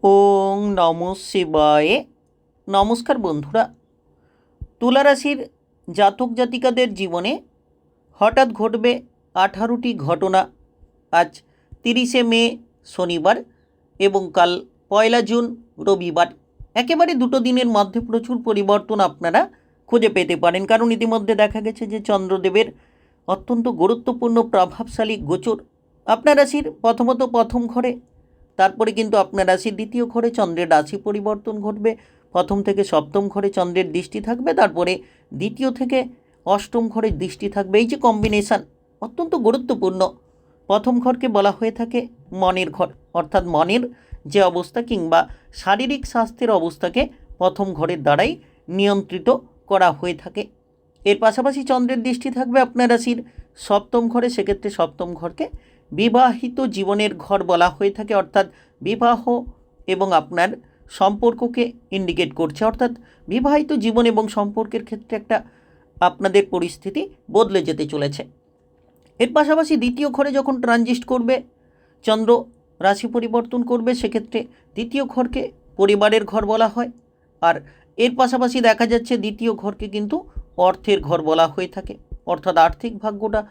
ওং নম শিবায়। নমস্কার বন্ধুরা, তুলা রাশির জাতক জাতিকাদের জীবনে হঠাৎ ঘটবে 18টি ঘটনা। আজ 30শে মে শনিবার এবং কাল 1লা জুন রবিবার। একেবারে দুটো দিনের মধ্যে প্রচুর পরিবর্তন আপনারা খুঁজে পেতে পারেন, কারণ ইতিমধ্যে দেখা গেছে যে চন্দ্রদেবের অত্যন্ত গুরুত্বপূর্ণ প্রভাবশালী গোচর আপনার রাশির প্রথমত প্রথম ঘরে, তারপরে কিন্তু আপনার রাশির দ্বিতীয় ঘরে চন্দ্রের রাশি পরিবর্তন ঘটবে। প্রথম থেকে সপ্তম ঘরে চন্দ্রের দৃষ্টি থাকবে, তারপরে দ্বিতীয় থেকে অষ্টম ঘরে দৃষ্টি থাকবে। এই যে কম্বিনেশান অত্যন্ত গুরুত্বপূর্ণ। প্রথম ঘরকে বলা হয়ে থাকে মনের ঘর, অর্থাৎ মনের যে অবস্থা কিংবা শারীরিক স্বাস্থ্যের অবস্থাকে প্রথম ঘরের দ্বারাই নিয়ন্ত্রিত করা হয়ে থাকে। এর পাশাপাশি চন্দ্রের দৃষ্টি থাকবে আপনার রাশির সপ্তম ঘরে, সেক্ষেত্রে সপ্তম ঘরকে বিবাহিত জীবনের ঘর বলা হয়ে থাকে, অর্থাৎ বিবাহ এবং আপনার সম্পর্ককে ইন্ডিকেট করছে, অর্থাৎ বিবাহিত জীবন এবং সম্পর্কের ক্ষেত্রে একটা আপনাদের পরিস্থিতি বদলে যেতে চলেছে। এর পাশাপাশি দ্বিতীয় ঘরে যখন ট্রানজিট করবে চন্দ্র, রাশি পরিবর্তন করবে, সেক্ষেত্রে দ্বিতীয় ঘরকে পরিবারের ঘর বলা হয়। আর এর পাশাপাশি দেখা যাচ্ছে দ্বিতীয় ঘরকে কিন্তু অর্থের ঘর বলা হয়ে থাকে, অর্থাৎ আর্থিক ভাগ্যটা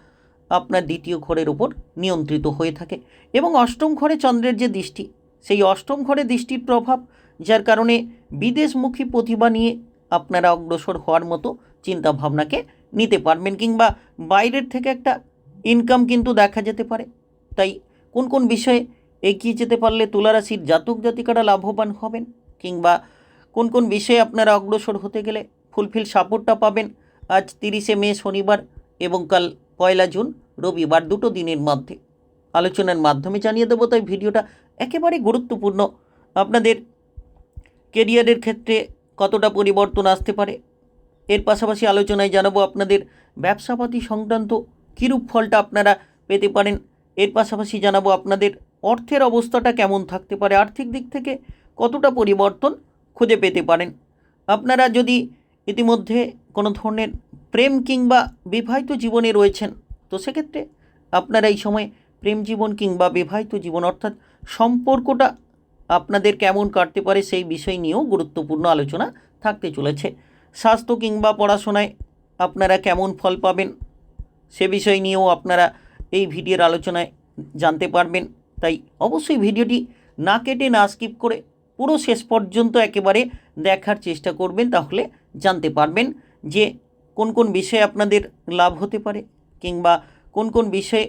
আপনার দ্বিতীয় ঘরের উপর নিয়ন্ত্রিত হয়ে থাকে। এবং অষ্টম ঘরে চন্দ্রের যে দৃষ্টি, সেই অষ্টম ঘরে দৃষ্টির প্রভাব, যার কারণে বিদেশমুখী প্রতিভা নিয়ে আপনারা অগ্রসর হওয়ার মতো চিন্তাভাবনাকে নিতে পারবেন, কিংবা বাইরের থেকে একটা ইনকাম কিন্তু দেখা যেতে পারে। তাই কোন কোন বিষয়ে এগিয়ে যেতে পারলে তুলারাশির জাতক জাতিকারা লাভবান হবেন, কিংবা কোন কোন বিষয়ে আপনারা অগ্রসর হতে গেলে ফুলফিল সাপোর্টটা পাবেন, আজ 30শে মে শনিবার এবং কাল 1লা জুন রবিবার দুটো দিনের মধ্যে আলোচনার মাধ্যমে জানিয়ে দেবো। তাই ভিডিওটা একেবারে গুরুত্বপূর্ণ। আপনাদের কেরিয়ারের ক্ষেত্রে কতটা পরিবর্তন আসতে পারে, এর পাশাপাশি আলোচনায় জানাবো আপনাদের ব্যবসাপাতি সংক্রান্ত কীরূপ ফলটা আপনারা পেতে পারেন। এর পাশাপাশি জানাবো আপনাদের অর্থের অবস্থাটা কেমন থাকতে পারে, আর্থিক দিক থেকে কতটা পরিবর্তন খুঁজে পেতে পারেন। আপনারা যদি ইতিমধ্যে কোনো ধরনের প্রেম কিংবা বিবাহিত জীবনে রয়েছেন, তো সেক্ষেত্রে আপনারা এই সময় প্রেম জীবন কিংবা বিবাহিত জীবন অর্থাৎ সম্পর্কটা আপনাদের কেমন কাটতে পারে সেই বিষয় নিয়েও গুরুত্বপূর্ণ আলোচনা থাকতে চলেছে। স্বাস্থ্য কিংবা পড়াশোনায় আপনারা কেমন ফল পাবেন সে বিষয় নিয়েও আপনারা এই ভিডিওর আলোচনায় জানতে পারবেন। তাই অবশ্যই ভিডিওটি না কেটে না স্কিপ করে পুরো শেষ পর্যন্ত একেবারে দেখার চেষ্টা করবেন, তাহলে জানতে পারবেন যে কোন কোন বিষয়ে আপনাদের লাভ হতে পারে কিংবা কোন কোন বিষয়ে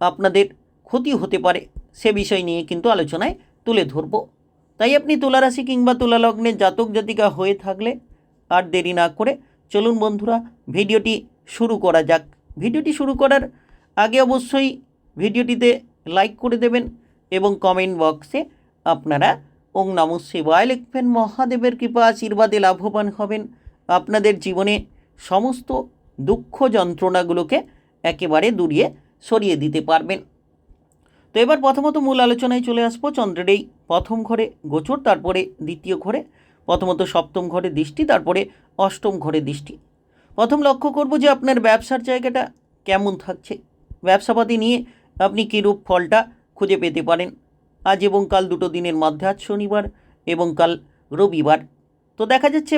আপনাদের ক্ষতি হতে পারে, সে বিষয় নিয়ে কিন্তু আলোচনায় তুলে ধরব। তাই আপনি তুলা রাশি কিংবা তুলা লগ্নের জাতক জাতিকা হয়ে থাকলে আর দেরি না করে চলুন বন্ধুরা ভিডিওটি শুরু করা যাক। ভিডিওটি শুরু করার আগে অবশ্যই ভিডিওটিতে লাইক করে দেবেন এবং কমেন্ট বক্সে আপনারা ওং নমঃ শিবায় লিখবেন। মহাদেবের কৃপা আশীর্বাদে লাভবান হবেন, আপনাদের জীবনে সমস্ত দুঃখ যন্ত্রণাগুলোকে একেবারে দূরিয়ে সরিয়ে দিতে পারবেন। তো এবার প্রথমত মূল আলোচনায় চলে আসবো। চন্দ্রের এই প্রথম ঘরে গোচর, তারপরে দ্বিতীয় ঘরে, প্রথমত সপ্তম ঘরে দৃষ্টি, তারপরে অষ্টম ঘরে দৃষ্টি। প্রথম লক্ষ্য করব যে আপনার ব্যবসার জায়গাটা কেমন থাকছে, ব্যবসাপাতি নিয়ে আপনি কীরূপ ফলটা খুঁজে পেতে পারেন আজ এবং কাল দুটো দিনের মধ্যে, আজ শনিবার এবং কাল রবিবার। তো দেখা যাচ্ছে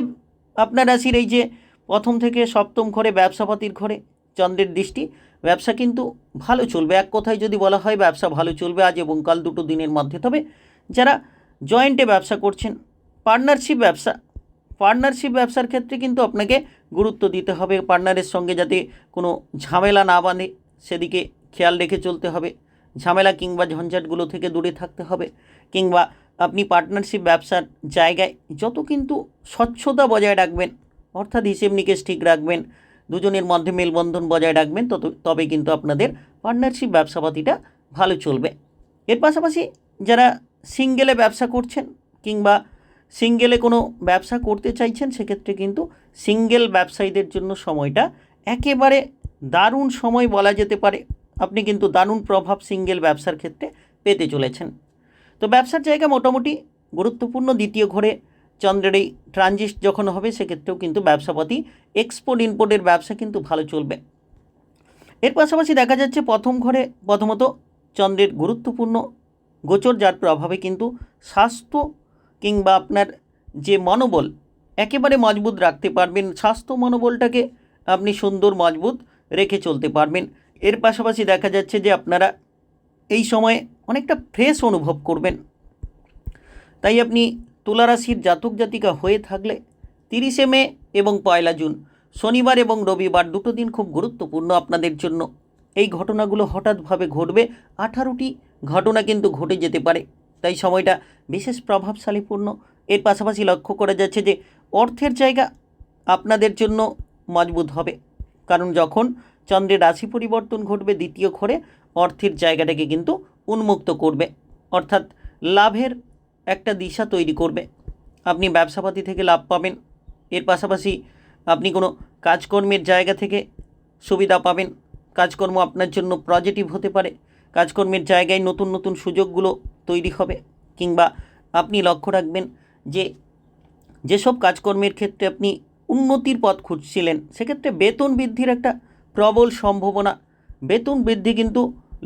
আপনার রাশির এই যে প্রথম থেকে সপ্তম ঘরে ব্যবসাপাতির ঘরে চন্দ্রের দৃষ্টি, ব্যবসা কিন্তু ভালো চলবে। এক কথায় যদি বলা হয় ব্যবসা ভালো চলবে আজ এবং কাল দুটো দিনের মধ্যে। তবে যারা জয়েন্টে ব্যবসা করছেন, পার্টনারশিপ ব্যবসার ক্ষেত্রে কিন্তু আপনাকে গুরুত্ব দিতে হবে। পার্টনারের সঙ্গে যাতে কোনো ঝামেলা না বাঁধে সেদিকে খেয়াল রেখে চলতে হবে। ঝামেলা কিংবা ঝঞ্ঝাটগুলো থেকে দূরে থাকতে হবে, কিংবা আপনি পার্টনারশিপ ব্যবসার জায়গায় যত কিন্তু স্বচ্ছতা বজায় রাখবেন, অর্থাৎ হিসেব নিকেশ ঠিক রাখবেন, দুজনের মধ্যে মেলবন্ধন বজায় রাখবেন, তবে কিন্তু আপনাদের পার্টনারশিপ ব্যবসাপাতিটা ভালো চলবে। এর পাশাপাশি যারা সিঙ্গেলে ব্যবসা করছেন কিংবা সিঙ্গেলে কোনো ব্যবসা করতে চাইছেন, সেক্ষেত্রে কিন্তু সিঙ্গেল ব্যবসায়ীদের জন্য সময়টা একেবারে দারুণ সময় বলা যেতে পারে। আপনি কিন্তু দারুণ প্রভাব সিঙ্গেল ব্যবসার ক্ষেত্রে পেতে চলেছেন। তো ব্যবসার জায়গা মোটামুটি গুরুত্বপূর্ণ। দ্বিতীয় ঘরে চন্দ্রের এই ট্রানজিট যখন হবে, সেক্ষেত্রেও কিন্তু ব্যবসাপাতি এক্সপোর্ট ইম্পোর্টের ব্যবসা কিন্তু ভালো চলবে। এর পাশাপাশি দেখা যাচ্ছে প্রথম ঘরে প্রথমত চন্দ্রের গুরুত্বপূর্ণ গোচর, যার প্রভাবে কিন্তু স্বাস্থ্য কিংবা আপনার যে মনোবল একেবারে মজবুত রাখতে পারবেন। স্বাস্থ্য মনোবলটাকে আপনি সুন্দর মজবুত রেখে চলতে পারবেন। এর পাশাপাশি দেখা যাচ্ছে যে আপনারা এই সময়ে অনেকটা ফ্রেশ অনুভব করবেন। তাই আপনি তুলা রাশির জাতক জাতিকা হয়ে থাকলে 30শে মে এবং 1লা জুন শনিবার এবং রবিবার দুটো দিন খুব গুরুত্বপূর্ণ আপনাদের জন্য। এই ঘটনাগুলো হঠাৎভাবে ঘটবে, 18টি ঘটনা কিন্তু ঘটে যেতে পারে, তাই সময়টা বিশেষ প্রভাবশালীপূর্ণ। এর পাশাপাশি লক্ষ্য করা যাচ্ছে যে অর্থের জায়গা আপনাদের জন্য মজবুত হবে, কারণ যখন চন্দ্রের রাশি পরিবর্তন ঘটবে দ্বিতীয় ঘরে অর্থের জায়গাটাকে কিন্তু উন্মুক্ত করবে, অর্থাৎ লাভের একটা দিশা তৈরি করবে। আপনি ব্যবসাপাতি থেকে লাভ পাবেন। এর পাশাপাশি আপনি কোনো কাজকর্মের জায়গা থেকে সুবিধা পাবেন। কাজকর্ম আপনার জন্য পজিটিভ হতে পারে। কাজকর্মের জায়গায় নতুন নতুন সুযোগগুলো তৈরি হবে। কিংবা আপনি লক্ষ্য রাখবেন যে যেসব কাজকর্মের ক্ষেত্রে আপনি উন্নতির পথ খুঁজছিলেন সেক্ষেত্রে বেতন বৃদ্ধির একটা প্রবল সম্ভাবনা, বেতন বৃদ্ধি কিন্তু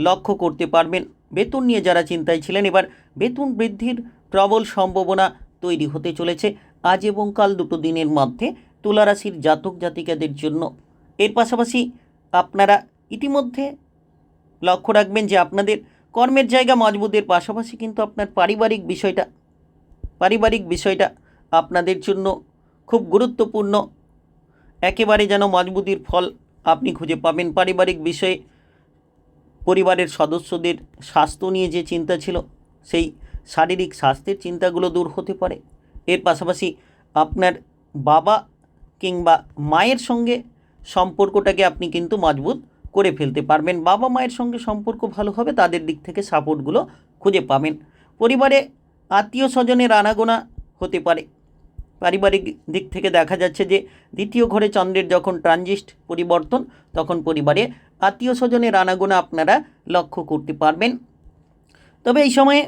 লক্ষ্য করতে পারবেন। বেতন নিয়ে যারা চিন্তায় ছিলেন এবার বেতন বৃদ্ধির প্রবল সম্ভাবনা তৈরি হতে চলেছে আজ এবং কাল দুটো দিনের মধ্যে তুলা রাশির জাতক জাতিকাদের জন্য। এর পাশাপাশি আপনারা ইতিমধ্যে লক্ষ্য রাখবেন যে আপনাদের কর্মের জায়গা মজবুতের পাশাপাশি কিন্তু আপনার পারিবারিক বিষয়টা আপনাদের জন্য খুব গুরুত্বপূর্ণ। একেবারে যেন মজবুতির ফল আপনি খুঁজে পাবেন। পারিবারিক বিষয়ে পরিবারের সদস্যদের স্বাস্থ্য নিয়ে যে চিন্তা ছিল সেই শারীরিক স্বাস্থ্যের চিন্তাগুলো দূর হতে পারে। এর পাশাপাশি আপনার বাবা কিংবা মায়ের সঙ্গে সম্পর্কটাকে আপনি কিন্তু মজবুত করে ফেলতে পারবেন। বাবা মায়ের সঙ্গে সম্পর্ক ভালো হবে, তাদের দিক থেকে সাপোর্টগুলো খুঁজে পাবেন। পরিবারে আত্মীয় স্বজনের আনাগোনা হতে পারে। পারিবারিক দিক থেকে দেখা যাচ্ছে যে দ্বিতীয় ঘরে চন্দ্রের যখন ট্রানজিট পরিবর্তন তখন পরিবারে আত্মীয় স্বজনের আনাগোনা আপনারা লক্ষ্য করতে পারবেন। তবে এই সময়ে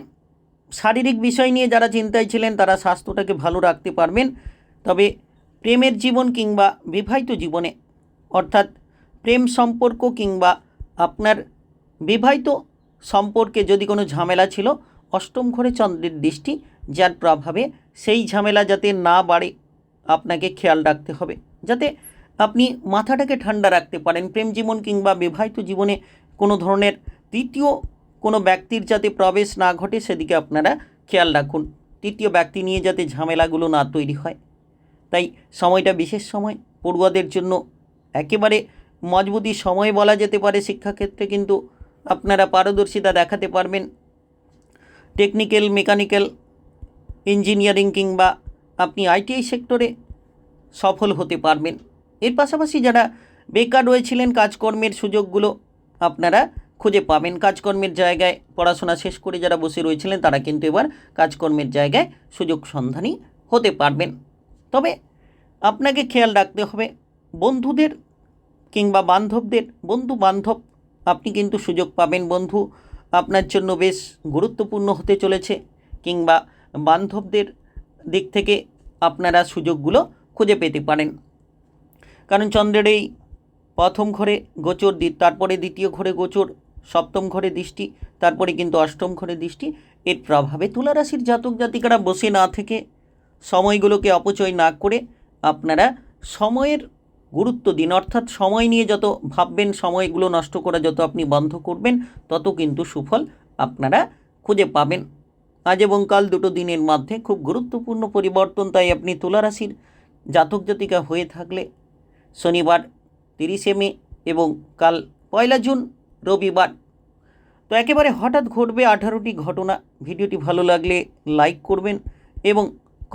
শারীরিক বিষয় নিয়ে যারা চিন্তায় ছিলেন তারা স্বাস্থ্যটাকে ভালো রাখতে পারবেন। তবে প্রেমের জীবন কিংবা বিবাহিত জীবনে, অর্থাৎ প্রেম সম্পর্ক কিংবা আপনার বিবাহিত সম্পর্কে যদি কোনো ঝামেলা ছিল, অষ্টম ঘরে চন্দ্রের দৃষ্টি যার প্রভাবে সেই ঝামেলা যাতে না বাড়ে আপনাকে খেয়াল রাখতে হবে, যাতে আপনি মাথাটাকে ঠান্ডা রাখতে পারেন। প্রেম জীবন কিংবা বিবাহিত জীবনে কোনো ধরনের তৃতীয় কোনো ব্যক্তির যাতে প্রবেশ না ঘটে সেদিকে আপনারা খেয়াল রাখুন। তৃতীয় ব্যক্তি নিয়ে যাতে ঝামেলাগুলো না তৈরি হয়। তাই সময়টা বিশেষ সময় পড়ুয়াদের জন্য একেবারে মজবুতি সময় বলা যেতে পারে। শিক্ষাক্ষেত্রে কিন্তু আপনারা পারদর্শিতা দেখাতে পারবেন। টেকনিক্যাল, মেকানিক্যাল, ইঞ্জিনিয়ারিং কিংবা আপনি আইটিআই সেক্টরে সফল হতে পারবেন। এর পাশাপাশি যারা বেকার রয়েছিলেন কাজকর্মের সুযোগগুলো আপনারা খুঁজে পাবেন। কাজকর্মের জায়গায় পড়াশোনা শেষ করে যারা বসে রয়েছিলেন তারা কিন্তু এবার কাজকর্মের জায়গায় সুযোগ সন্ধানী হতে পারবেন। তবে আপনাকে খেয়াল রাখতে হবে বন্ধুদের কিংবা বান্ধবদের, বন্ধু বান্ধব আপনি কিন্তু সুযোগ পাবেন। বন্ধু আপনার জন্য বেশ গুরুত্বপূর্ণ হতে চলেছে, কিংবা বান্ধবদের দিক থেকে আপনারা সুযোগগুলো খুঁজে পেতে পারেন। কারণ চন্দ্রের এই প্রথম ঘরে গোচর, তারপরে দ্বিতীয় ঘরে গোচর, সপ্তম ঘরে দৃষ্টি, তারপরে কিন্তু অষ্টম ঘরে দৃষ্টি, এর প্রভাবে তুলা রাশির জাতক জাতিকারা বসে না থেকে সময়গুলোকে অপচয় না করে আপনারা সময়ের গুরুত্ব দিন। অর্থাৎ সময় নিয়ে যত ভাববেন, সময়গুলো নষ্ট করা যত আপনি বন্ধ করবেন, তত কিন্তু সুফল আপনারা খুঁজে পাবেন। আজ এবং কাল দুটো দিনের মধ্যে খুব গুরুত্বপূর্ণ পরিবর্তন। তাই আপনি তুলা রাশির জাতক জাতিকা হয়ে থাকলে শনিবার 30শে মে এবং কাল 1লা জুন রবিবার তো একেবারে হঠাৎ ঘটবে 18টি ঘটনা। ভিডিওটি ভালো লাগলে লাইক করবেন এবং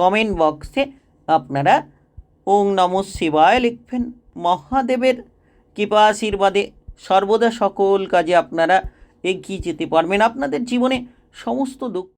কমেন্ট বক্সে আপনারা ওং নমঃ শিবায় লিখবেন। মহাদেবের কৃপা আশীর্বাদে সর্বদা সকল কাজে আপনারা এগিয়ে যেতে পারবেন। আপনাদের জীবনে সমস্ত দুঃখ